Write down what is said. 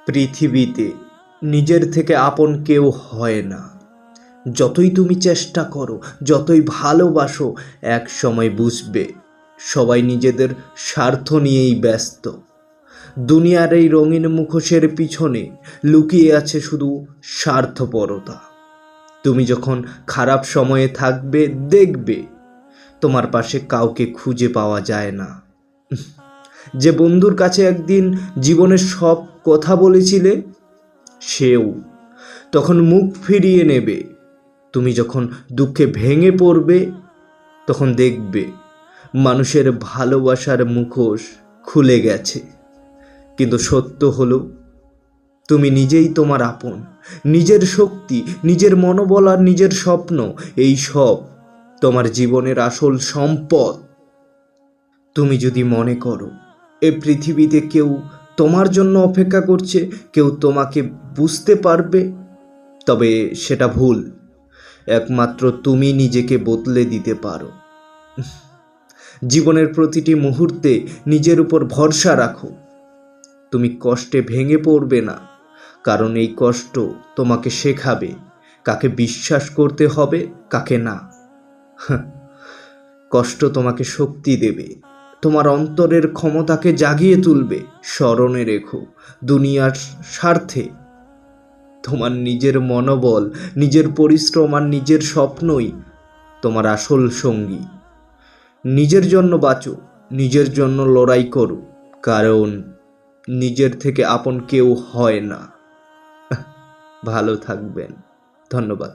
পৃথিবীতে নিজের থেকে আপন কেউ হয় না। যতই তুমি চেষ্টা করো, যতই ভালোবাসো, এক সময় বুঝবে সবাই নিজেদের স্বার্থ নিয়েই ব্যস্ত। দুনিয়ার এই রঙিন মুখোশের পিছনে লুকিয়ে আছে শুধু স্বার্থপরতা। তুমি যখন খারাপ সময়ে থাকবে, দেখবে তোমার পাশে কাউকে খুঁজে পাওয়া যায় না। যে বন্ধুর কাছে একদিন জীবনের সব কথা বলেছিলে, সেও তখন মুখ ফিরিয়ে নেবে। তুমি যখন দুঃখে ভেঙে পড়বে, তখন দেখবে মানুষের ভালোবাসার মুখোশ খুলে গেছে। কিন্তু সত্য হলো, তুমি নিজেই তোমার আপন। নিজের শক্তি, নিজের মনোবল আর নিজের স্বপ্ন, এই সব তোমার জীবনের আসল সম্পদ। তুমি যদি মনে করো এই পৃথিবীতে কেউ তোমার জন্য অপেক্ষা করছে, কেউ তোমাকে বুঝতে পারবে, তবে সেটা ভুল। একমাত্র তুমি নিজেকে বদলে দিতে পারো। জীবনের প্রতিটি মুহূর্তে নিজের উপর ভরসা রাখো। তুমি কষ্টে ভেঙে পড়বে না, কারণ এই কষ্ট তোমাকে শেখাবে কাকে বিশ্বাস করতে হবে, কাকে না। কষ্ট তোমাকে শক্তি দেবে, তোমার অন্তরের ক্ষমতাকে জাগিয়ে তুলবে। স্মরণে রেখো, দুনিয়ার স্বার্থে তোমার নিজের মনোবল, নিজের পরিশ্রম আর নিজের স্বপ্নই তোমার আসল সঙ্গী। নিজের জন্য বাঁচো, নিজের জন্য লড়াই করো, কারণ নিজের থেকে আপন কেউ হয় না। ভালো থাকবেন। ধন্যবাদ।